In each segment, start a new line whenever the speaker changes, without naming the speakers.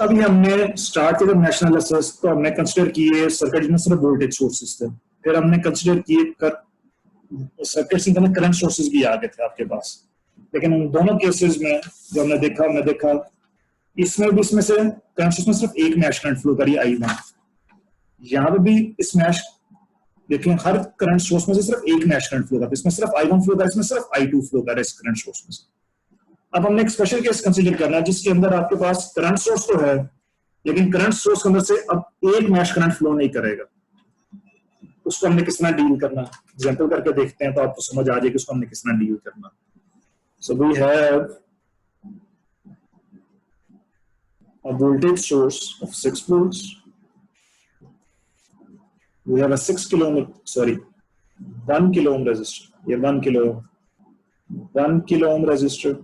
अभी हमने स्टार्ट किया मैश एनालिसिस, तो हमने कंसीडर किए सर्किट में सिर्फ वोल्टेज सोर्सेस थे, फिर हमने कंसीडर किए सर्किट में करंट सोर्सेस भी आ गए थे आपके पास। लेकिन उन दोनों केसेस में जो हमने देखा इसमें भी इसमें से करंट सोर्स में सिर्फ एक मैश करंट फ्लो करी I1। यहाँ पे भी इस मैश देखें, हर करंट सोर्स में से सिर्फ एक मैश करंट फ्लो कर रहा है, इसमें सिर्फ I1 फ्लो कर रहा है, इसमें सिर्फ I2 फ्लो कर रहा है इस करंट सोर्स में से। अब हमने एक स्पेशल केस कंसीडर करना है जिसके अंदर आपके पास करंट सोर्स तो है, लेकिन करंट सोर्स के अंदर से अब एक मैश करंट फ्लो नहीं करेगा। उसको हमने किस तरह डील करना, एग्जांपल करके देखते हैं तो आपको समझ आ जाएगी उसको हमने किस तरह डील करना। So we have a voltage source of 6 volts. We have a 1 kilo ohm resistor. ये 1 kilo ohm resistor.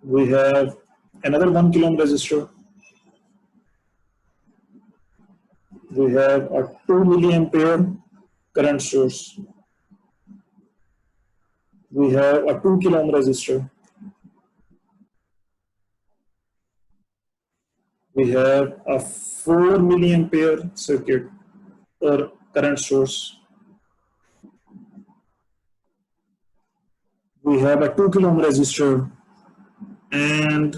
We have another 1 kilo ohm resistor. We have a 2 milliampere current source. We have a 2 kilo ohm resistor. We have a 4 milliampere circuit or current source. We have a 2 kilo ohm resistor, and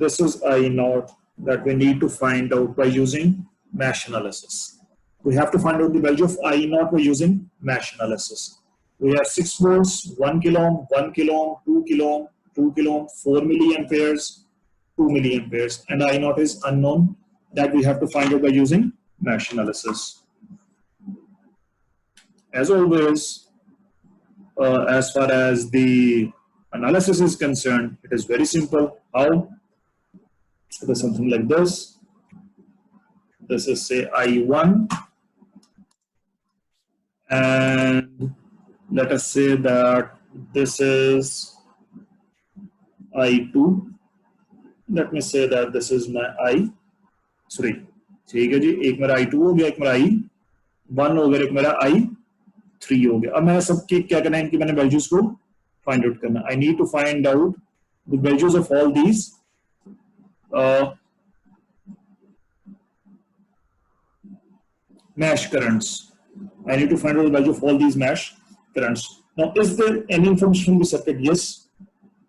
this is I naught that we need to find out by using mesh analysis. We have to find out the value of I naught by using mesh analysis. We have 6 volts, 1 kilo ohm, 1 kilo ohm, 2 kilo ohm, 2 kilo ohm, 4 milliamperes, 2 milliamperes, and I naught is unknown that we have to find out by using mesh analysis. As always, as far as the analysis is concerned, it is very simple. How? It is something like this. This is say I1, and let us say that this is I2. Let me say that this is my I3. ठीक है जी, एक मेरा I2 हो गया, एक मेरा I1 हो गया, एक मेरा I3 हो गया। अब मैं सबकी क्या करना है, इनकी मैंने वैल्यूज को फाइंड आउट करना। I need to find out the values of all these mesh currents. I need to find out the value of all these mesh currents. Now, is there any information from the circuit? Yes.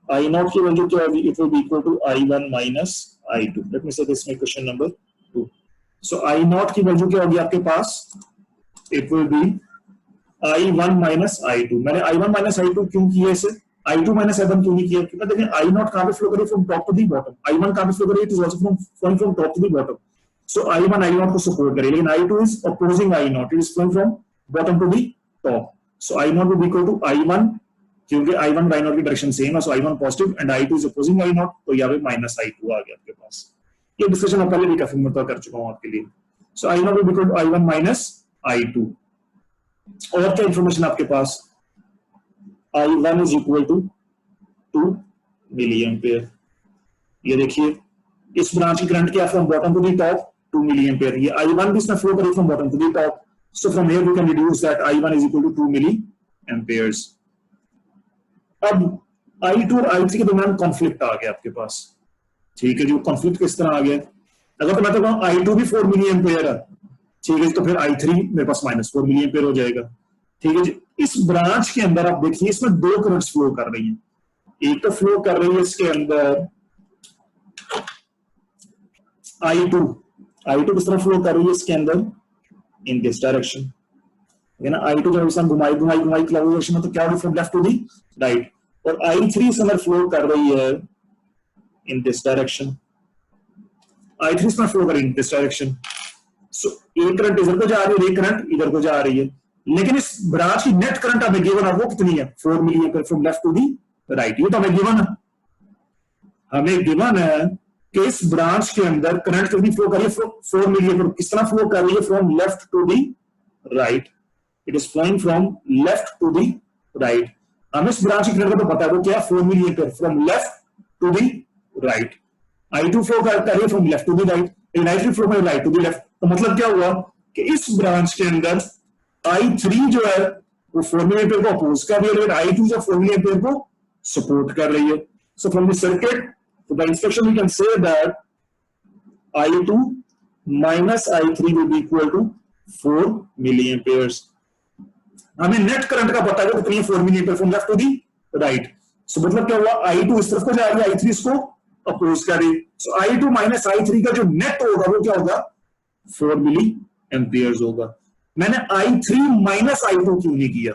I naught की value क्या होगी? It will be equal to I1 minus I2. Let me say this is my question number 2. So I naught की value क्या होगी आपके पास? It will be I1 minus I2. मैंने I1 minus I2 क्यों किया इसे? I2 minus I1 क्यों नहीं किया? क्योंकि देखिए I naught कहाँ पे फ्लो करी? From top to the bottom. I1 कहाँ पे फ्लो करी? It is also flowing from top to the bottom. So I1 I naught को support करेगी, लेकिन I2 is opposing I naught. It is flowing from bottom to the top. So I naught will be equal to I1, क्योंकि I1 I naught की direction same है, so I1 positive and I2 is opposing I naught, तो यहाँ पे minus I2 आ गया आपके पास। ये discussion मैं पहले भी काफी मरतबा कर चुका हूँ आपके लिए। So I naught will be equal to I1 minus I2. और क्या इंफॉर्मेशन आपके पास? I1 is equal to 2 milliampere. ये देखिए इस ब्रांच की करंट क्या, from bottom to the top 2 milliampere. ये I1 भी इसमें फ्लो करी from bottom to the top, so from here we can deduce that I1 is equal to 2 milliamperes. अब I2 और I3 के दरमियान कॉन्फ्लिक्ट आ गया आपके पास। ठीक है जी, कॉन्फ्लिक्ट किस तरह आ गया? अगर तो मैं तो कहूं I2 भी 4 milliampere है, ठीक है, तो फिर I3 मेरे पास -4 milliampere हो जाएगा। ठीक है जी, इस ब्रांच के अंदर आप देखिए इसमें दो करंट्स फ्लो कर रही हैं। एक तो फ्लो कर रही है इसके अंदर I2 किस तरह फ्लो कर रही है इसके अंदर? इन दिस डायरेक्शन, है ना। I2 जब इसमें घुमाई क्लॉकवाइज डायरेक्शन में, तो क्या होगी? From left to the right. और I3 इसमें फ्लो कर रही है इन दिस डायरेक्शन। I3 इसमें फ्लो कर रही है इन दिस डायरेक्शन। सो एक करंट इधर को जा रही है, एक करंट इधर को जा रही है, लेकिन इस ब्रांच की नेट करंट हमें गिवन है, वो कितनी है? 4 milliampere from left to the right. ये तो हमें गिवन है, हमें गिवन है कि इस ब्रांच के अंदर करंट कितनी फ्लो कर रही है? 4 मिलीएम्पियर। किस तरह फ्लो कर रही है? From left to the right. It is flowing from left to the right. हमें इस ब्रांच की करंट का तो पता है, वो क्या? 4 milliampere from left to the right. I2 flow कर रही है from left to the right, I3 flow कर राइट टू दी लेफ्ट। तो मतलब क्या हुआ कि इस ब्रांच के अंदर I3 जो है वो 4 मिली एम्पियर को अपोज कर रही है, लेकिन I2 जब 4 मिली एम्पियर को सपोर्ट कर रही है. So from the circuit the instruction we can say that I2 minus I3 will be equal to 4 milliamperes. हमें नेट करंट का पता है कितनी है 4 milliampere from left to the right. So मतलब क्या हुआ, I2 इस तरफ को जा रही है, I3 इसको अपोज कर रही है. सो I2 माइनस I3 का जो नेट होगा वो क्या होगा, 4 मिली एम्पियर्स होगा. मैंने I3 माइनस I2 क्यों नहीं किया?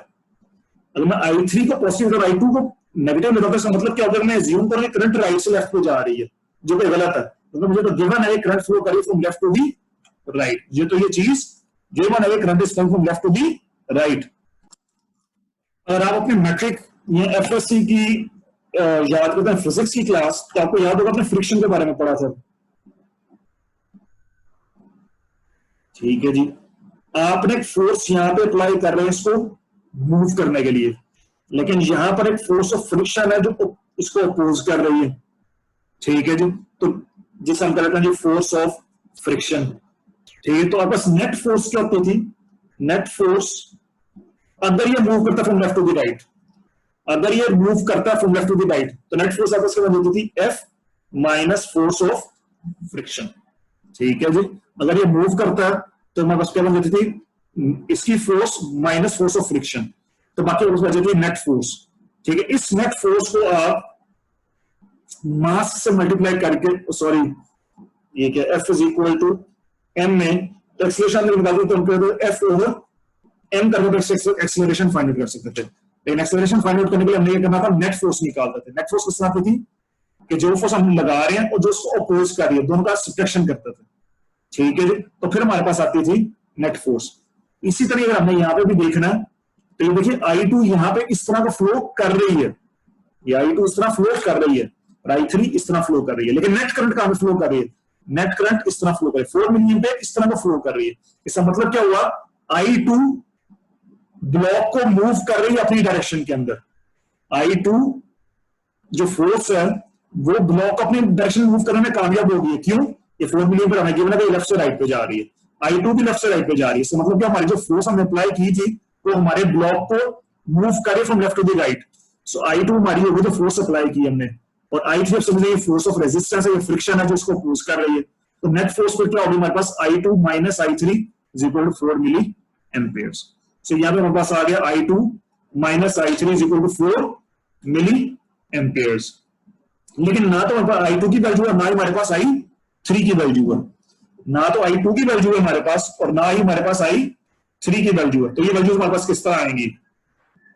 अगर मैं I3 को पॉजिटिव और I2 को नेगेटिव लेता हूं, तो मतलब क्या होगा, मैं अज्यूम करूं करंट राइट से लेफ्ट को जा रही है, जो कि गलत है. तो मुझे तो गिवन है करंट फ्लो करी from left to the right. ये तो ये चीज गिवन है current is coming from left to the right. अगर आप अपने मैट्रिक या एफएससी की याद करते हैं फिजिक्स की क्लास, तो आपको याद होगा अपने फ्रिक्शन के बारे में पढ़ा था. ठीक है जी. आपने एक फोर्स यहां पे अप्लाई कर रहे हैं इसको मूव करने के लिए, लेकिन यहां पर एक फोर्स ऑफ फ्रिक्शन है जो इसको अपोज कर रही है. ठीक है जी. तो जिसे हम कहते हैं जी फोर्स ऑफ फ्रिक्शन. ठीक है. तो आपके पास नेट फोर्स क्या होती थी, नेट फोर्स अगर ये मूव करता from left to the right, अगर ये मूव करता from left to the right, तो नेट फोर्स आपस में होती थी F minus force of friction. ठीक है जी. अगर ये मूव करता है तो हमारे पास क्या बन जाती थी, इसकी force minus force of friction, तो बाकी बन जाती है नेट फोर्स. ठीक है. इस नेट फोर्स को आप मास से मल्टीप्लाई करके, सॉरी ये क्या, F is equal to M में तो एक्सीलरेशन निकाल दो, तो हम कहते हैं F ओवर M करके एक्सीलरेशन फाइंड आउट कर सकते थे. लेकिन एक्सीलरेशन फाइंड आउट करने के लिए हमने ये करना था, नेट फोर्स निकालते थे. नेट फोर्स किस तरह की थी कि जो फोर्स हम लगा रहे हैं और जो उसको अपोज कर रही है, दोनों का सब्ट्रैक्शन करते थे. ठीक है जी. तो फिर हमारे पास आती थी नेट फोर्स. इसी तरह अगर हमने यहाँ पे भी देखना है, तो ये देखिए I2 यहाँ पे इस तरह का फ्लो कर रही है, ये I2 इस तरह फ्लो कर रही है और I3 इस तरह फ्लो कर रही है, लेकिन नेट करंट कहां पे फ्लो कर रही है, नेट करंट इस तरह फ्लो कर रही है, 4 मिली एम्पियर इस तरह का फ्लो कर रही है. इसका मतलब क्या हुआ, I2 ब्लॉक को मूव कर रही है अपनी डायरेक्शन के अंदर. I2 जो फोर्स है वो ब्लॉक अपनी डायरेक्शन मूव करने में कामयाब हो गई है. क्यों, ये 4 मिली एम्पियर हमें गिवन है कि लेफ्ट से राइट पे जा रही है, I2 भी लेफ्ट से राइट पे जा रही है. इसका मतलब क्या, हमारी जो फोर्स हमने अप्लाई की थी वो हमारे ब्लॉक को मूव करे from left to the right. So I2 हमारी होगी जो फोर्स अप्लाई की हमने, और I3 समझिए फोर्स ऑफ रेजिस्टेंस है, ये फ्रिक्शन है जो इसको अपोज कर रही है. तो नेट फोर्स पे क्या होगी हमारे पास, I2 minus I3 is equal to 4 milliamperes. So यहां पे हमारे पास आ गया I2 minus I3 is equal to 4 milliamperes. लेकिन ना तो हमारे पास I2 की वैल्यू है, ना ही हमारे पास I3 की वैल्यू है. ना तो I2 की वैल्यू है हमारे पास और ना ही हमारे पास I3 की वैल्यू है. तो ये वैल्यू हमारे पास किस तरह आएंगी,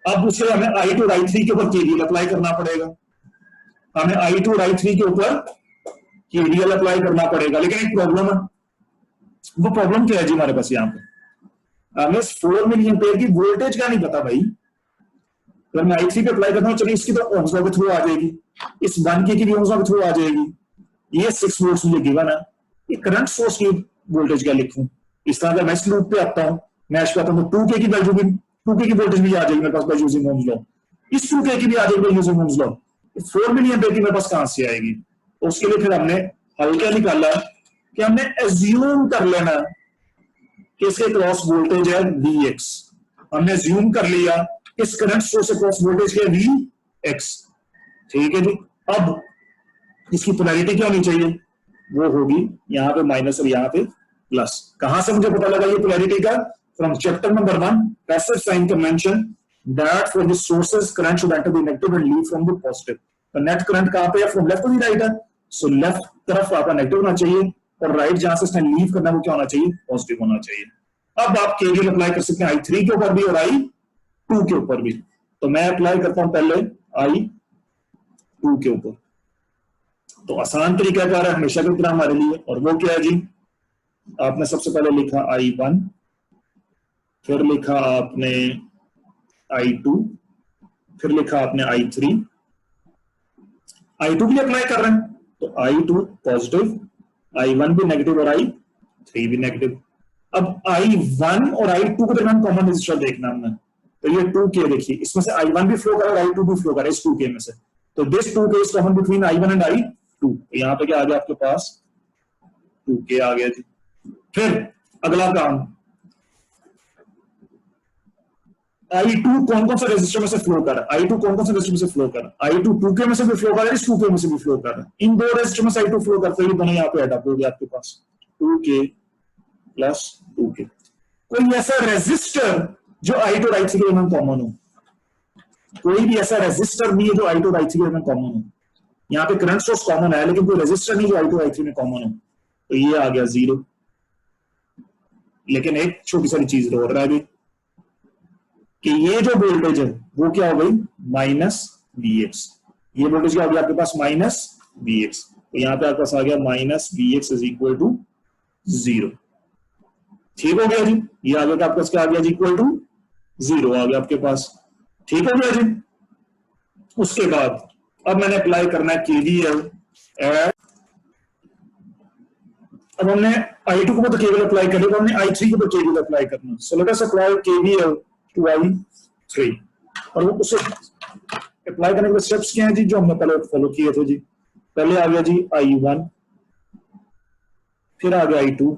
अब उसके हमें I2 और I3 के ऊपर KVL अप्लाई करना पड़ेगा. हमें I2 और I3 के ऊपर KVL अप्लाई करना पड़ेगा. लेकिन एक प्रॉब्लम है, वो प्रॉब्लम क्या है जी हमारे पास, यहाँ पे हमें 4 मिली एम्पियर की वोल्टेज का नहीं पता भाई. अगर मैं I3 पे अप्लाई करता हूँ, चलिए इसकी तो ओम्स लॉ के थ्रू आ जाएगी, इस 1K की भी ओम्स लॉ के थ्रू आ जाएगी. ये 6 वोल्ट्स मुझे गिवन है, ये करंट सोर्स की वोल्टेज क्या लिखूं. इस तरह अगर मैं इस लूप पे आता हूँ, मैच पे आता हूँ, तो 2K की वैल्यू भी 2K की वोल्टेज भी आ जाएगी मेरे पास बाय यूजिंग ओम्स लॉ. इस 2K की भी आ जाएगी by using Ohm's law. 4 milliampere की मेरे पास कहां से आएगी. तो उसके लिए फिर हमने हल क्या निकाला कि हमने एज्यूम कर लेना कि इसके क्रॉस वोल्टेज है Vx. हमने एज्यूम कर लिया इस करंट सोर्स से क्रॉस वोल्टेज के Vx. ठीक है जी. अब इसकी पोलैरिटी क्या होनी चाहिए, वो होगी यहाँ पे माइनस और यहाँ पे प्लस. कहां से मुझे पता लगा ये पोलैरिटी का, from chapter number 1 passive sign convention that for the sources current should enter the negative end leave from the positive. तो नेट करंट कहां पे है, from left to the right है. सो लेफ्ट तरफ आपका नेगेटिव होना चाहिए और राइट जहां से इसने लीव करना है वो क्या होना चाहिए, पॉजिटिव होना चाहिए. अब आप केवीएल अप्लाई कर सकते हैं I3 के ऊपर भी और I2 के ऊपर भी. तो मैं अप्लाई करता हूं पहले I2 के ऊपर. तो आसान तरीका क्या है हमेशा की तरह हमारे लिए, और वो क्या है जी, आपने सबसे पहले लिखा I1, फिर लिखा आपने I2, फिर लिखा आपने I3. I2 भी अप्लाई कर रहे हैं तो I2 पॉजिटिव, I1 भी नेगेटिव और I3 भी नेगेटिव. अब I1 और I2 को दरमियान कॉमन रेजिस्टेंस देखना हमने. तो ये 2K देखिए, इसमें से I1 भी फ्लो कर रहा है, I2 भी फ्लो कर रहा है इस 2K में से. तो this 2K is common between I1 and I2. यहाँ पे क्या आ गया आपके पास, 2K आ गया जी. फिर अगला काम, I2 कौन कौन सा रेजिस्टर में से फ्लो कर रहा है, I2 कौन कौन सा रेजिस्टर में से फ्लो कर रहा है, I2 2K में से भी फ्लो कर रहा है, 2K में से भी फ्लो कर रहा है, इन दो रेजिस्टर में से I2 फ्लो करता है, ये दोनों यहाँ पे ऐड अप हो गया आपके पास 2K प्लस 2K। कोई ऐसा रेजिस्टर जो I2 और I3 के में कॉमन हो, कोई भी ऐसा रेजिस्टर नहीं है जो I2 और I3 के में कॉमन हो। यहाँ पे करंट सोर्स कॉमन है लेकिन कोई रेजिस्टर नहीं जो I2 और I3 में कॉमन हो, तो ये आ गया 0। लेकिन एक छोटी सारी चीज और रह गई कि ये जो वोल्टेज है वो क्या हो गई माइनस Vx, ये वोल्टेज क्या हो गया आपके पास माइनस Vx, तो यहाँ पे आपके पास आ गया minus Vx is equal to 0। ठीक हो गया जी, ये आ गया आपके पास क्या आ गया जी इक्वल टू 0 आ गया आपके पास। ठीक हो गया जी। उसके बाद अब मैंने अप्लाई करना है KVL एट, अब हमने I2 के ऊपर KVL अप्लाई कर लिया, हमने I3 के ऊपर KVL अप्लाई करना। So let us apply KVL to I3 और वो उसे अप्लाई करने के स्टेप्स क्या हैं जी जो हमने पहले फॉलो किए थे जी। पहले आ गया जी I1, फिर आ गया I2,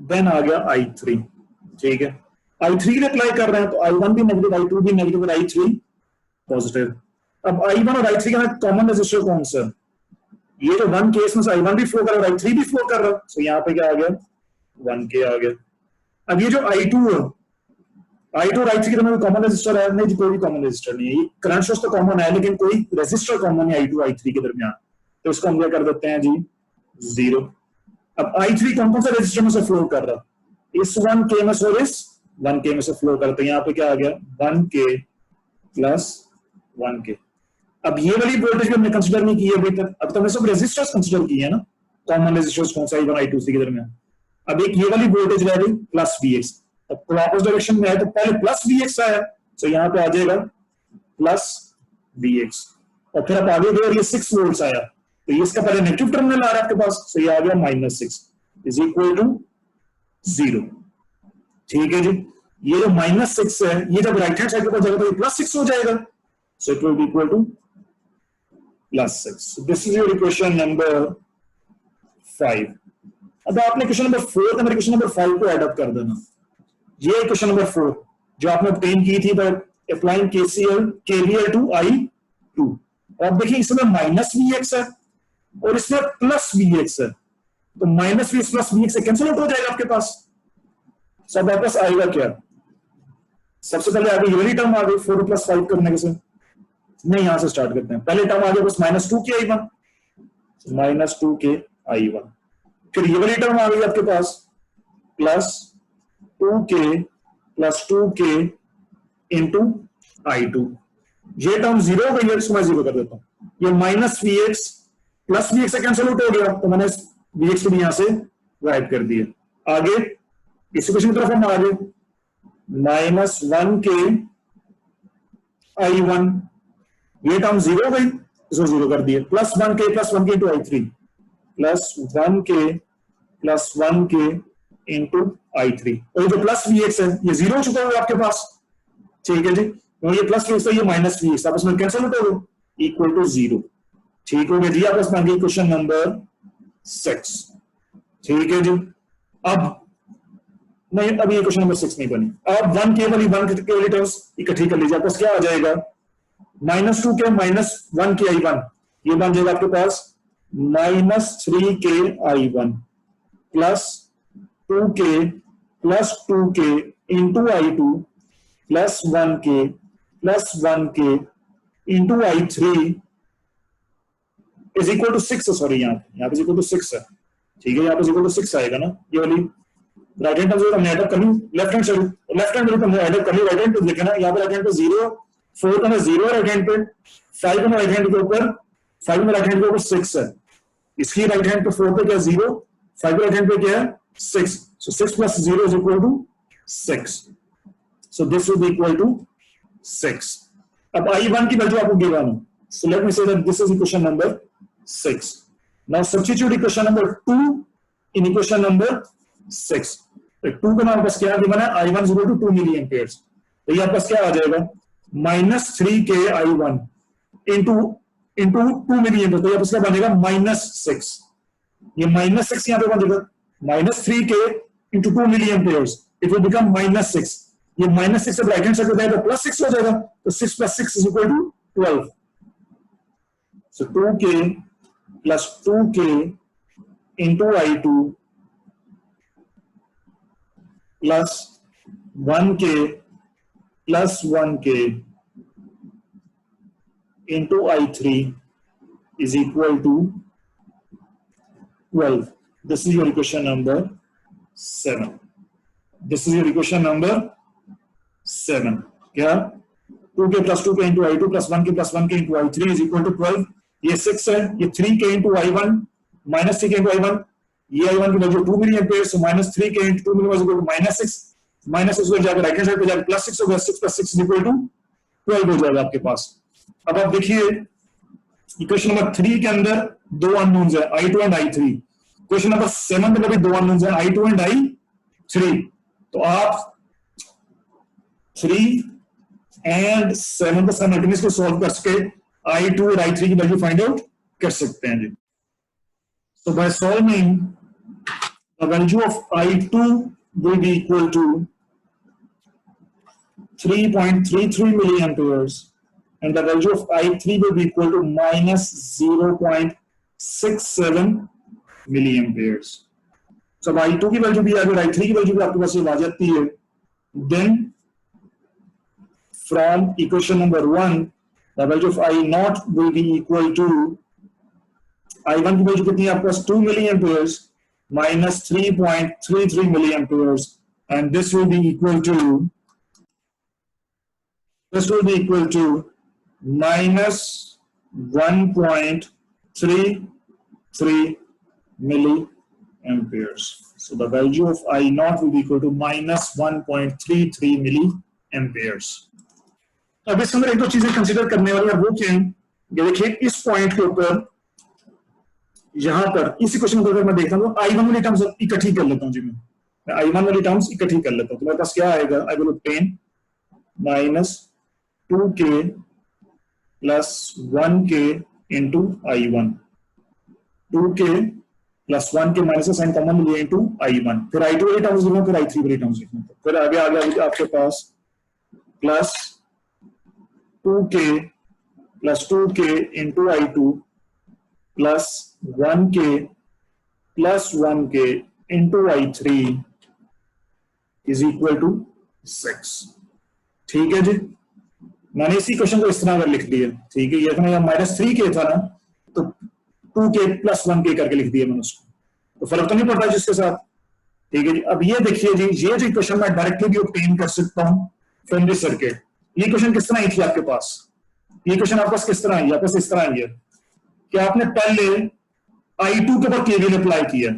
देन आ गया I3। ठीक है, I3 के लिए अप्लाई कर रहे हैं तो I1 भी नेगेटिव, I2 भी नेगेटिव और I3 पॉजिटिव। अब I1 और I3 का कॉमन रेजिस्टर कौन सा, ये जो 1 केस में I1 भी फ्लो कर रहा है I3 भी फ्लो कर रहा है, सो यहाँ पे क्या आ गया 1K आ गया। अब ये जो I2 है, I2 और I3 के दरमियान कॉमन रेजिस्टर है नहीं जी, कोई भी कॉमन रेजिस्टर नहीं है, ये करंट सोर्स तो कॉमन है लेकिन कोई रेजिस्टर कॉमन है I2 I3 के दरमियान, तो इसको हम क्या कर देते हैं जी 0। अब I3 कौन कौन सा रेजिस्टर में से फ्लो कर रहा है, इस 1K में से और इस 1K में से फ्लो करते हैं, यहाँ पे क्या आ गया 1K प्लस 1K। अब ये वाली वोल्टेज भी हमने कंसीडर नहीं की है अभी तक, अब तो हमने सब रेजिस्टर्स कंसीडर किए हैं ना, कॉमन रेजिस्टर्स कौन सा I1 I2 के दरमियान। अब एक ये वाली वोल्टेज रह गई प्लस Vx, अब क्लॉकवाइज डायरेक्शन में है तो पहले प्लस Vx आया, तो यहाँ पे आ जाएगा प्लस Vx, और फिर आप आगे गए और ये 6 वोल्ट्स आया, तो ये इसका पहले नेगेटिव टर्मिनल आ रहा है आपके पास, तो ये आ गया -6 इज इक्वल टू 0। ठीक है जी, ये जो -6 है ये जब राइट हैंड साइड पे जाएगा तो ये +6 हो जाएगा, so it will be equal to +6। So this is your equation number 5। अब आपने क्वेश्चन नंबर 4 का क्वेश्चन नंबर 5 को ऐड अप कर देना। ये क्वेश्चन नंबर 4 जो आपने ऑब्टेन की थी by applying KVL to I2, और आप देखिए इसमें -Vx है और इसमें +Vx है, तो -Vx प्लस Vx से कैंसिल आउट हो जाएगा आपके पास। सब आपके पास आएगा क्या, सबसे पहले आगे ये वाली टर्म आ गई 4 + 5 करने के से, नहीं यहां से स्टार्ट करते हैं, पहले टर्म आ गया बस -2K I1, -2K I1, फिर ये वाली टर्म आ गई आपके पास +2K + 2K इंटू I2, ये टर्म 0 हो गई है, इसको मैं 0 कर देता हूं, ये -Vx प्लस Vx से कैंसिल आउट हो गया, तो मैंने Vx को भी यहां से राइट कर दिया। आगे इस इक्वेशन की तरफ हम आगे -1K I1, ये टर्म 0 हो गई, इसको 0 कर दिए, +1K + 1K into I3, +1K + 1K into I3, और ये जो +Vx है ये 0 हो चुका है आपके पास। ठीक है जी, और ये +Vx है ये -Vx आपस में कैंसिल आउट हो गए, इक्वल टू 0। ठीक हो गया जी, आपस में क्वेश्चन नंबर 6। ठीक है जी, अब नहीं, अब ये क्वेश्चन नंबर 6 नहीं बनी, अब 1K वाली 1K वाली टर्म्स इकट्ठी कर लीजिए, आपके पास क्या आ जाएगा -2K - 1K I1, ये बन जाएगा आपके पास -3K I1 plus 2K + 2K into I2 plus 1K + 1K into I3 is equal to 6। Sorry यहाँ पे इक्वल टू 6 है। ठीक है, यहाँ पे इक्वल टू 6 आएगा ना, ये वाली राइट हैंड टर्म हमने ऐड कर ली, लेफ्ट हैंड में हमने ऐड कर ली, राइट हैंड पे देखना यहाँ पे राइट हैंड पे 0, 4 का 0 राइट हैंड पे, 5 में राइट हैंड के ऊपर 5 में राइट हैंड के ऊपर 6 है, इसकी राइट हैंड पे 4 पे क्या 0, 5 राइट हैंड पे क्या है 6, so 6 + 0 is equal to 6, so this will be equal to 6। अब I1 की वैल्यू आपको गिवन है, so let me say that this is equation number 6। now substitute equation number 2 in equation number 6। तो 2 का नाम बस क्या गिवन है, I1 = 2 मिली एम्पियर्स, तो ये आपका क्या आ जाएगा -3K I1 into 2 milli ampere, तो ये आपका बनेगा -6, ये -6 यहाँ पे बन जाएगा, -3K into 2 milliamperes, it will become -6, ये -6 जब राइट हैंड साइड पे जाएगा तो +6 हो जाएगा, तो 6 + 6 is equal to 12. So 2k plus 2k into I2 plus 1k plus 1k into I3 is equal to 12. This is your equation number 7. This is your equation number 7. क्या 2k plus 2k into I2 plus 1k plus 1k into I3 is equal to 12. ये 6 है, ये 3k into I1 minus 3k into I1, ये I1 की value 2 milli एम्पियर, so minus 3k into 2 मिली is equal to -6. -6 हो जाएगा right hand side पे जाकर +6 हो गया, 6 + 6 is equal to 12 हो जाएगा आपके पास. अब आप देखिए इक्वेशन नंबर 3 के अंदर दो अननोन्स है I2 and I3. Question number 7 में भी दो अननोन्स है I2 एंड I3. तो आप 3 एंड 7 को साइमल्टेनियसली सॉल्व कर सके I2 और I3 की वैल्यू फाइंड आउट कर सकते हैं जी. So by solving, the value of I2 will be equal to 3.33 milliamperes and the value of I3 will be equal to minus 0.67 milliamperes. So I2 की value भी आ गई, I3 की value भी आपके पास ये आ जाती है. Then from equation number 1, the value of I0 will be equal to I1 की वैल्यू कितनी है आपके पास 2 milliamperes minus 3.33 milliamperes and this will be equal to minus 1.33 milliamperes. So the value of I0 will be equal to minus 1.33 milliamperes. अब इसके अंदर एक दो चीजें कंसीडर करने वाली है, वो क्या है? देखिए इस पॉइंट के ऊपर यहां पर इसी क्वेश्चन को अगर मैं देखता हूं तो I1 वाली टर्म्स इकट्ठी कर लेता हूं जी. मैं I1 वाली टर्म्स इकट्ठी कर लेता हूं तो मेरे पास क्या आएगा? I will obtain minus 2k plus 1k into I1. 2k plus 1k minus का साइन कॉमन लिया into I1. फिर I2 वाली टर्म्स लिखूं, फिर I3 वाली टर्म्स लिखूं. फिर आगे आपके पास plus 2k plus 2k into I2 plus 1k plus 1k into I3 is equal to 6. ठीक है जी. मैंने इसी क्वेश्चन को इस तरह अगर लिख दिया, ठीक है, ये था ना -3k था ना, तो 2k plus 1k करके लिख दिया मैंने उसको, तो फर्क तो नहीं पड़ता जिसके साथ. ठीक है जी. अब ये देखिए जी, ये जो इक्वेशन मैं डायरेक्टली भी ऑब्टेन कर सकता हूं फ्रॉम दिस सर्किट. ये क्वेश्चन किस तरह आई थी आपके पास? ये क्वेश्चन आपके पास किस तरह आई? आपके पास इस तरह आई है कि आपने पहले I2 के ऊपर KVL अप्लाई किया.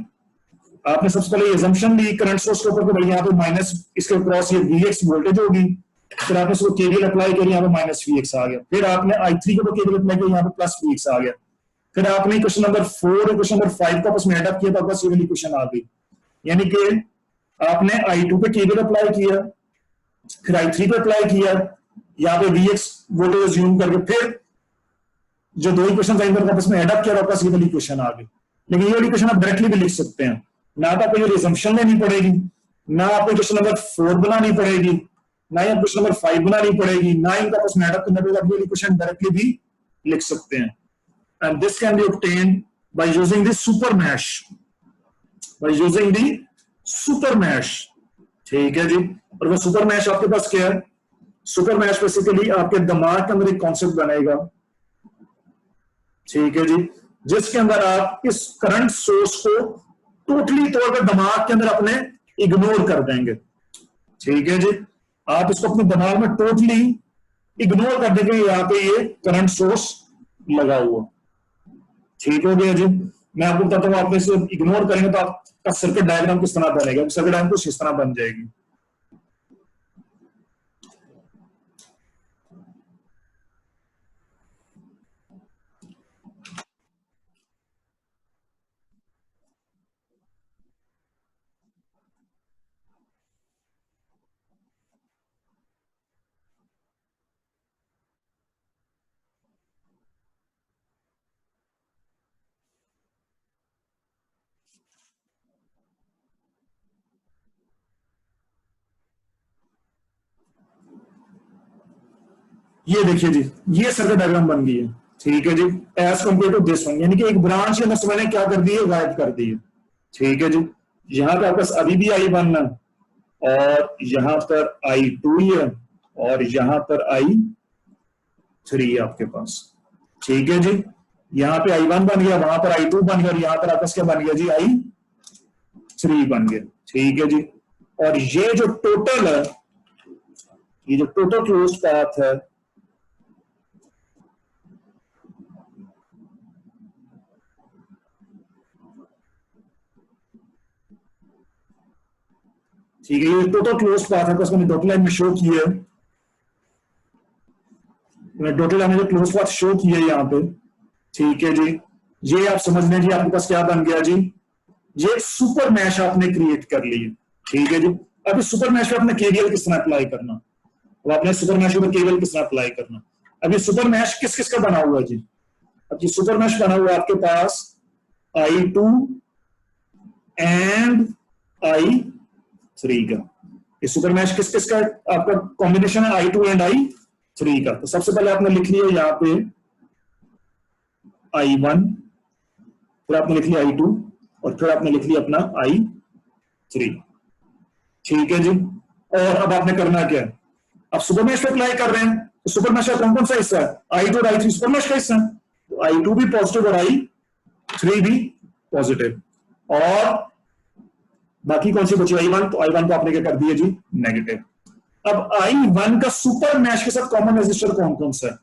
आपने सबसे पहले assumption ली करंट सोर्स के ऊपर कि भाई यहाँ पे माइनस इसके क्रॉस ये Vx वोल्टेज होगी. फिर आपने इसको KVL अप्लाई किया, यहाँ पे -Vx आ गया. फिर आपने I3 के ऊपर KVL अप्लाई किया, यहाँ पे +Vx आ गया. फिर आपने क्वेश्चन नंबर 4 और क्वेश्चन नंबर 5 को आपस में ऐड अप किया, तो आपका ये वाली क्वेश्चन आ गई. यानी कि आपने I2 पे KVL अप्लाई किया, फिर I3 पे अप्लाई किया, यहाँ पे Vx वोल्टेज अज्यूम करके फिर जो दो इक्वेशन आपस में ऐड अप किया, आपका ये वाली इक्वेशन आ गई. लेकिन ये वाली इक्वेशन आप डायरेक्टली भी लिख सकते हैं, ना तो आपको ये रिजम्पशन लेनी पड़ेगी, ना आपको क्वेश्चन नंबर 4 बनानी पड़ेगी, ना ही क्वेश्चन नंबर 5 बनानी पड़ेगी, ना ही इनका आपस में ऐड अप करना पड़ेगा. आप ये इक्वेशन डायरेक्टली भी लिख सकते हैं. And this can be obtained by using the supermesh, ठीक है जी. और वो सुपर मैश आपके पास क्या है? सुपर मैश बेसिकली आपके दिमाग के अंदर एक कॉन्सेप्ट बनेगा, ठीक है जी, जिसके अंदर आप इस करंट सोर्स को टोटली तौर पर दिमाग के अंदर अपने इग्नोर कर देंगे. ठीक है जी, आप इसको अपने दिमाग में टोटली इग्नोर कर देंगे, यहाँ पे ये करंट सोर्स लगा हुआ. ठीक हो गया जी. मैं आपको बताता हूँ, आप इसे इग्नोर करेंगे तो आपका सर्किट डायग्राम किस तरह बनेगा. सर्किट डायग्राम कुछ इस तरह बन जाएगी. ये देखिए जी, ये सर्किट डायग्राम बन गई है, ठीक है जी, as compare to this one, यानी कि एक ब्रांच के अंदर मैंने क्या कर दी है, गायब कर दी है, ठीक है जी। यहाँ पे आपके पास अभी भी I1 है, और यहाँ पर I2 है, और यहाँ पर I3 है आपके पास, ठीक है जी। यहाँ पे I1 बन गया, वहां पर I2 बन गया, और यहाँ पर आपस क्या बन गया जी, I3 बन गया, ठीक है जी। और ये जो टोटल है, ये जो टोटल क्लोज पाथ है, ठीक है, ये टोटल क्लोज पाथ है, मैंने डॉटेड लाइन में शो की है, मैंने डॉटेड लाइन में जो क्लोज पाथ शो की है यहाँ पे, ठीक है जी। ये आप समझ लें जी, आपके पास क्या बन गया जी, ये सुपर मैश आपने क्रिएट कर ली है, ठीक है जी। अब इस सुपर मैश पे आपने केवीएल किस तरह अप्लाई करना, अब आपने सुपर मैश पर केवीएल किस तरह अप्लाई करना। अब ये सुपर मैश किस किस का बना हुआ है जी, अब ये सुपर मैश बना हुआ है आपके पास I2 एंड I3 का, ये सुपर मैश किस किस का आपका कॉम्बिनेशन है, I2 एंड I3 का। तो सबसे पहले आपने लिख लिया यहाँ पे I1, फिर आपने लिख लिया I2, और फिर आपने लिख लिया अपना I3, ठीक है जी। और अब आपने करना क्या है, अब सुपर मैश पे अप्लाई कर रहे हैं, तो सुपर मैश का कौन कौन सा हिस्सा है, I2 और I3 सुपर मैश का हिस्सा है, तो I2 भी पॉजिटिव और I3 भी पॉजिटिव, और बाकी कौन सी बची, I1, तो I1 को आपने क्या कर दिया जी, नेगेटिव। अब I1 का सुपर मैश के साथ कॉमन रेजिस्टर कौन कौन सा है,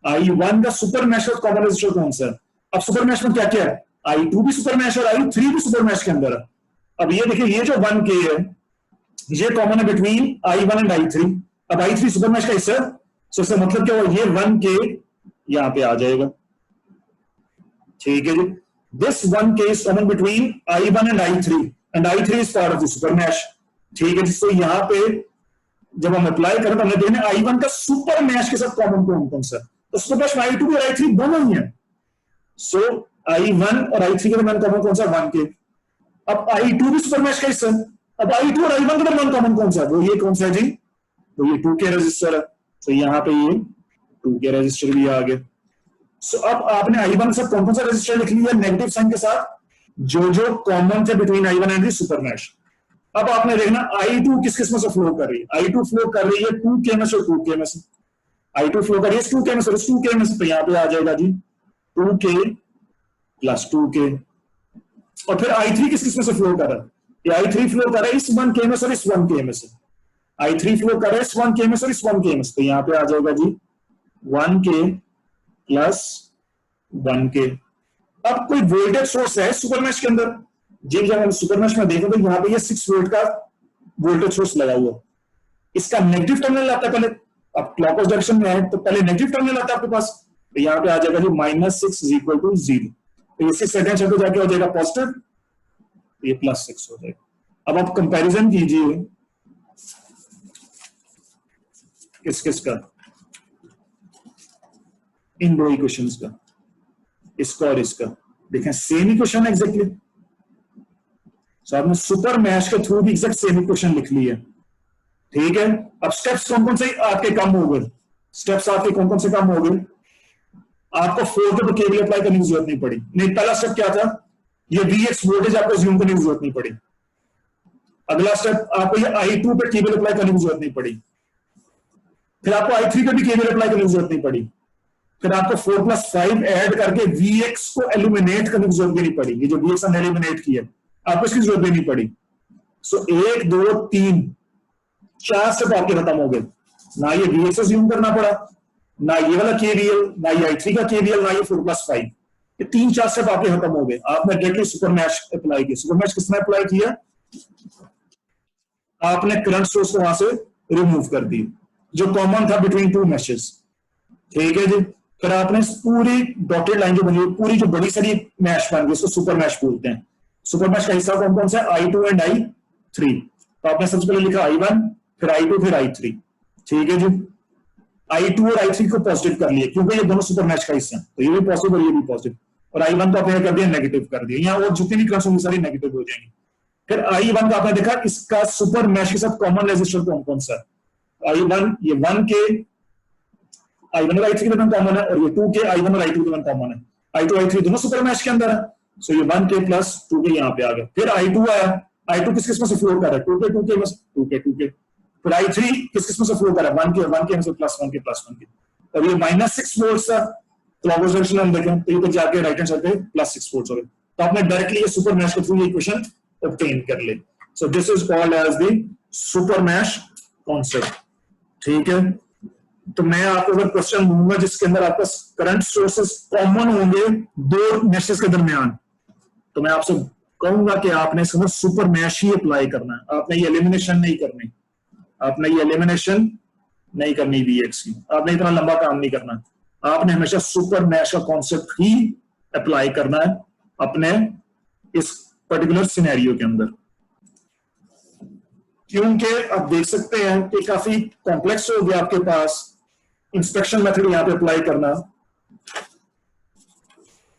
I1 का सुपर मैश का कॉमन रेजिस्टर कौन सा है। अब सुपर मैश में क्या क्या है, I2 भी सुपर मैश और I3 भी सुपर मैश के अंदर है। अब ये देखिए, ये जो 1K है, ये कॉमन है बिटवीन I1 एंड I3। अब I3 सुपर मैश का हिस्सा, तो इसका मतलब क्या हुआ, ये 1K यहां पे आ जाएगा, ठीक है जी। This 1K is common between I1 and I3, and I3 is part of the supermesh, ठीक है। जिससे यहां पे जब हम अप्लाई करें तो हमने देखना I1 का सुपर मैश के साथ कॉमन कौन कौन सा, तो सुपर मैश में I2 और I3 दोनों ही है, सो I1 और I3 के दरमियान कॉमन कौन सा, 1K। अब I2 भी सुपर मैश का हिस्सा, अब I2 और I1 के दरमियान कॉमन कौन सा, वो ये कौन सा है जी, तो ये 2K रजिस्टर है, तो यहाँ पे ये 2K रजिस्टर भी आ गया। सो अब आपने I1 के साथ कौन कौन सा रजिस्टर लिख लिया नेगेटिव साइन के साथ, जो जो कॉमन थे between I1 and super mash. अब आपने देखना I2 किस किस में से फ्लो कर रही है, I2 फ्लो कर रही है 2K में से, 2K में से I2 फ्लो कर रही है 2K में से, 2K में से, तो यहाँ पे आ जाएगा जी 2K प्लस 2K। और फिर I3 किस किस में से फ्लो कर रहा है, ये I3 फ्लो कर रहा है इस 1K में से और इस 1K में से, I3 फ्लो कर रहा है इस 1K में से और इस 1K में से, तो यहाँ पे आ जाएगा जी 1K प्लस 1K। अब कोई वोल्टेज सोर्स है सुपर मैश के अंदर जी, जब हम सुपर मैश में देखें तो यहाँ पे ये 6 वोल्ट का वोल्टेज सोर्स लगा हुआ, इसका नेगेटिव टर्मिनल आता है पहले, अब क्लॉकवाइज डायरेक्शन में है तो पहले नेगेटिव टर्मिनल आता है आपके पास, तो यहाँ पे आ जाएगा जी -6 इज इक्वल टू 0, तो ये 6 सेकंड चल के जाके हो जाएगा पॉजिटिव, तो ये +6 हो जाएगा। अब आप कंपैरिजन कीजिए किस किस का, इन दो इक्वेशंस का, इसका और इसका, देखें सेम इक्वेशन एग्जैक्टली, सो आपने सुपर मैश के थ्रू भी एग्जैक्ट सेम इक्वेशन लिख ली है, ठीक है। अब स्टेप्स कौन कौन से आपके कम हो गए, स्टेप्स आपके कौन कौन से कम हो गए, आपको 4 के केवीएल अप्लाई करने की जरूरत नहीं पड़ी, नहीं पहला स्टेप क्या था, ये Vx वोल्टेज आपको ज्यूम करने की जरूरत नहीं पड़ी, अगला स्टेप आपको ये I2 पे केवीएल अप्लाई करने की जरूरत नहीं पड़ी, फिर आपको I3 पे भी केवीएल अप्लाई करने की जरूरत नहीं पड़ी, फिर आपको 4+5 ऐड करके Vx को एलिमिनेट करने की जरूरत नहीं पड़ी, ये जो Vx हमने एलिमिनेट किया आपको इसकी जरूरत नहीं पड़ी। सो 1 2 3 4 स्टेप आपके खत्म हो गए, ना ये Vx ज्यूम करना पड़ा, ना ये वाला केवीएल, ना ये I3 का केवीएल, ना ये 4+5, ये 3-4 स्टेप आपके खत्म हो गए। आपने डायरेक्टली सुपर मैश अप्लाई किया, सुपर मैश किसने अप्लाई किया, आपने करंट सोर्स को वहां से रिमूव कर दी जो कॉमन था बिटवीन 2 मैशेस, ठीक है जी। फिर आपने पूरी डॉटेड लाइन जो बनी, पूरी जो बड़ी सारी मैश बन गई, उसको सुपर मैश बोलते हैं। सुपर मैश का हिस्सा कौन कौन सा है, I2 एंड I3, तो आपने सबसे पहले लिखा I1, फिर I2, फिर I3, ठीक है जी। I2 और I3 को पॉजिटिव कर लिया क्योंकि ये दोनों सुपर मैश का हिस्सा है, तो ये भी पॉजिटिव और ये भी पॉजिटिव, और I1 को आपने कर दिया नेगेटिव कर दिया, यहाँ और जितनी भी करंट्स होंगी सारी नेगेटिव हो जाएंगी। फिर I1 का आपने देखा इसका सुपर मैश के साथ कॉमन रेजिस्टर कौन कौन सा है, I1 ये 1K I1 और I3 के दरमियान कॉमन है, और ये 2k I1 और I2 के दरमियान कॉमन है, I2 I3 दोनों सुपर मैश के अंदर है, सो ये 1k प्लस 2k यहाँ पे आ गया। फिर I2 आया, I2 किस किस्म से फ्लो कर रहा है, 2k में से 2k। फिर I3 किस किस्म से फ्लो कर रहा है, 1k में से प्लस 1k, और ये -6 वोल्ट था, क्लॉकवाइज डायरेक्शन में हम देखें तो ये तो जाके राइट हैंड साइड पे +6 वोल्ट हो गए। तो आपने डायरेक्टली ये सुपर मैश के थ्रू ये इक्वेशन ऑब्टेन कर ले। So this is called as the supermesh concept, ठीक है। तो मैं आपको अगर क्वेश्चन दूंगा जिसके अंदर आपका करंट सोर्सेस कॉमन होंगे दो मैशेस के दरमियान, तो मैं आपसे कहूंगा कि आपने इसमें सुपर मैश ही अप्लाई करना है, आपने ये एलिमिनेशन नहीं करनी, आपने ये एलिमिनेशन नहीं करनी VX की, आपने इतना लंबा काम नहीं करना, आपने हमेशा सुपर मैश का कॉन्सेप्ट ही अप्लाई करना है अपने इस पर्टिकुलर सिनेरियो के अंदर। क्योंकि आप देख सकते हैं कि काफी कॉम्प्लेक्स हो गया आपके पास इंस्पेक्शन मेथड यहां पे अप्लाई करना,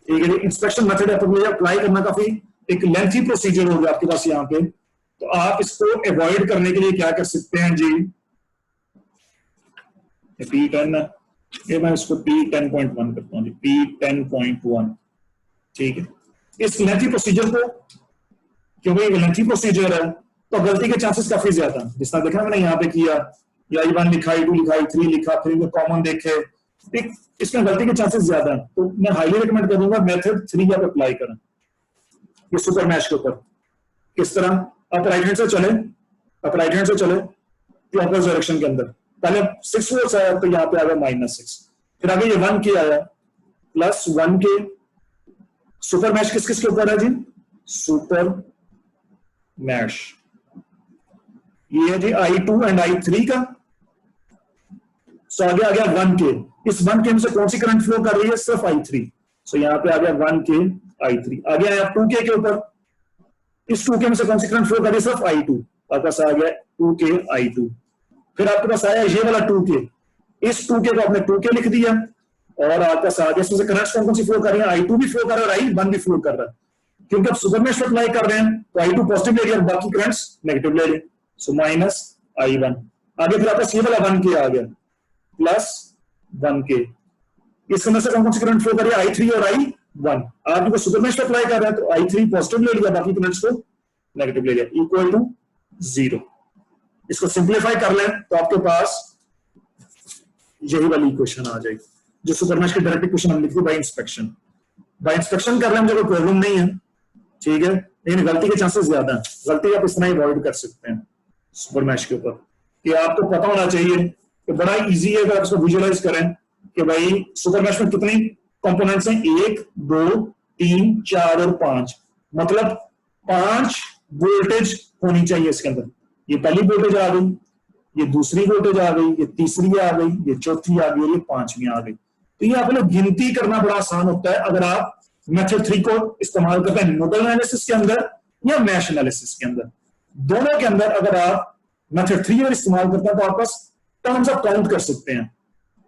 ठीक है। इंस्पेक्शन मेथड अप्लाई करना काफी एक लेंथी प्रोसीजर हो गया आपके पास यहाँ पे, तो आप इसको अवॉइड करने के लिए क्या कर सकते हैं जी, P10 ये मैं इसको P10.1 करता हूँ, P10.1, ठीक है। इस लेंथी प्रोसीजर को, क्योंकि लेंथी प्रोसीजर है तो गलती के चांसेस काफी ज्यादा हैं, जिस तरह देखा मैंने यहाँ पे किया, I1 लिखा, I2 लिखा, I3 लिखा, फिर इनमें कॉमन देखे, ठीक, इसमें गलती के चांसेस ज्यादा हैं, तो मैं हाईली रिकमेंड करूंगा मेथड 3 आप अप्लाई करें ये सुपर मैश के ऊपर। किस तरह, आप राइट हैंड से चले, क्लॉकवाइज डायरेक्शन के अंदर, पहले 6 वोल्ट्स आया तो यहाँ पे आ गया -6, फिर आगे ये 1k आया प्लस 1k। सुपर मैश किस किस के ऊपर है जी, सुपर मैश ये है जी I2 एंड I3 का, सो आगे आ गया 1k, इस 1k में से कौन सी करंट फ्लो कर रही है, सिर्फ I3, सो यहाँ पे आ गया 1k I3, आगे आया 2k के ऊपर, इस 2k में से कौन सी करंट फ्लो कर रही है, सिर्फ I2, आपका आ गया 2k I2। फिर आपके पास आया ये वाला 2k, इस 2k को आपने 2k लिख दिया, और आपका आ गया इसमें से करंट कौन सी फ्लो कर रही है, I2 भी फ्लो कर रहा है और I1 भी फ्लो कर रहा है, क्योंकि आप सुपर मैश अप्लाई कर रहे हैं तो I2 पॉजिटिव ले लिया और बाकी करंट्स नेगेटिव ले लिए, सो -I1। आगे फिर आपका ये वाला 1k आ गया प्लस 1k, इसमें से कौन सी करंट फ्लो कर रही है, I3 और I1, आप सुपर मैश अप्लाई कर रहे हैं तो I3 पॉजिटिव ले लिया, बाकी करंट्स को नेगेटिव ले लिया, इक्वल टू 0। इसको सिंप्लीफाई कर लें तो आपके पास यही वाली इक्वेशन आ जाएगी जो सुपर मैश की डायरेक्ट इक्वेशन हम लिखते हैं बाय इंस्पेक्शन। बाय इंस्पेक्शन कर रहे हैं, मुझे कोई प्रॉब्लम नहीं है, ठीक है, लेकिन गलती के चांसेस ज्यादा हैं, गलती आप इस तरह अवॉइड कर सकते हैं सुपर मैश के ऊपर, कि आपको पता होना चाहिए कि बड़ा इजी है अगर आप इसको विजुअलाइज करें कि भाई सुपर मैश में कितनी कंपोनेंट्स हैं, 1 2 3 4 और 5, मतलब 5 वोल्टेज होनी चाहिए इसके अंदर। ये पहली वोल्टेज आ गई, ये दूसरी वोल्टेज आ गई, ये तीसरी आ गई, ये चौथी आ गई, ये पांचवी आ गई। तो ये आपने गिनती करना बड़ा आसान होता है अगर आप मेथड 3 को इस्तेमाल करते हैं नोडल एनालिसिस के अंदर या मैश एनालिसिस के अंदर। दोनों के अंदर अगर आप मेथड 3 इस्तेमाल करते हैं तो आप बस टर्म्स ऑफ काउंट कर सकते हैं,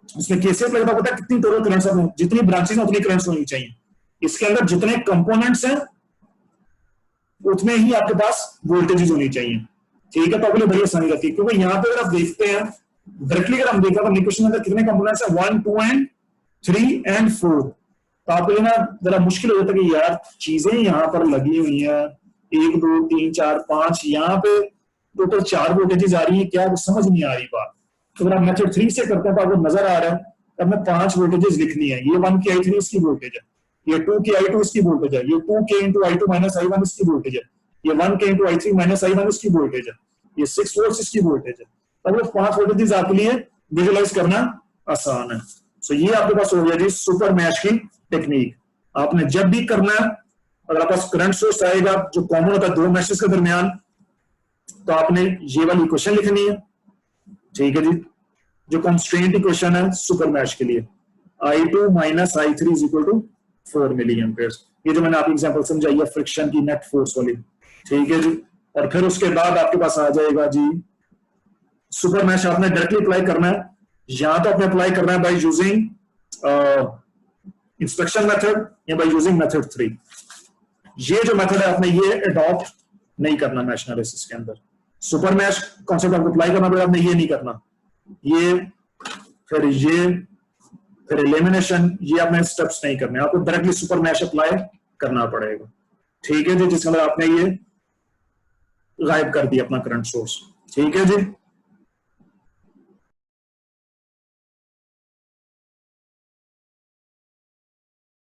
उसमें केसीएफ लगता पता है कितनी टोटल करंट्स हैं, जितनी ब्रांचेस हैं उतनी करंट्स होनी चाहिए, इसके अंदर जितने कंपोनेंट्स हैं उतने ही आपके पास वोल्टेजेस होनी चाहिए, ठीक है। तो आपके लिए बड़ी आसानी रहती है, क्योंकि यहाँ पे अगर आप देखते हैं डायरेक्टली अगर हम देखा तो इक्वेशन में कितने कंपोनेंट्स हैं, 1 2 एंड 3 एंड 4, तो आपके लिए ना जरा मुश्किल हो जाता है कि यार चीजें यहाँ पर लगी हुई हैं 1 2 3 4 5, यहाँ पे टोटल 4 वोल्टेजेस आ रही है, क्या समझ नहीं आ रही बात। तो अगर आप मेथड 3 से करते हैं तो आपको नजर आ रहा है अब मैं 5 वोल्टेजेस लिखनी है, ये 1 के I3 इसकी वोल्टेज है, ये 2 के I2 इसकी वोल्टेज है, ये 2 के into I2 minus I1 इसकी वोल्टेज है, ये 1 के into I3 minus I1 इसकी वोल्टेज है, ये 6 वोल्ट इसकी वोल्टेज है। अब वो 5 वोल्टेजेस आपके लिए विजुअलाइज करना आसान है। सो ये आपके पास हो गया जी सुपर मैश की टेक्निक। आपने जब भी करना है, अगर आपके पास करंट सोर्स आएगा जो कॉमन होता है दो मैशेस के दरमियान, तो आपने ये वाली इक्वेशन लिखनी है, ठीक है जी, जो कंस्ट्रेंट इक्वेशन है सुपर मैश के लिए, I2 minus I3 is equal to 4 मिलीएम्पेयर्स। ये जो मैंने आपको एग्जांपल समझाई है फ्रिक्शन की नेट फोर्स वाली, ठीक है जी। और फिर उसके बाद आपके पास आ जाएगा जी सुपर मैश आपने डायरेक्टली अप्लाई करना है, या तो आपने अप्लाई करना है बाय यूजिंग इंस्पेक्शन मेथड या बाय यूजिंग मेथड 3। ये जो मेथड है आपने ये अडॉप्ट नहीं करना मैश एनालिसिस के अंदर, सुपर मैश कॉन्सेप्ट आपको अप्लाई करना पड़ेगा, आपने ये नहीं करना, ये फिर ये फिर एलिमिनेशन, ये आपने स्टेप्स नहीं करने, आपको डायरेक्टली सुपर मैश अप्लाई करना पड़ेगा। ठीक है जी, जिसके अंदर आपने ये गायब कर दिया अपना करंट सोर्स। ठीक है जी।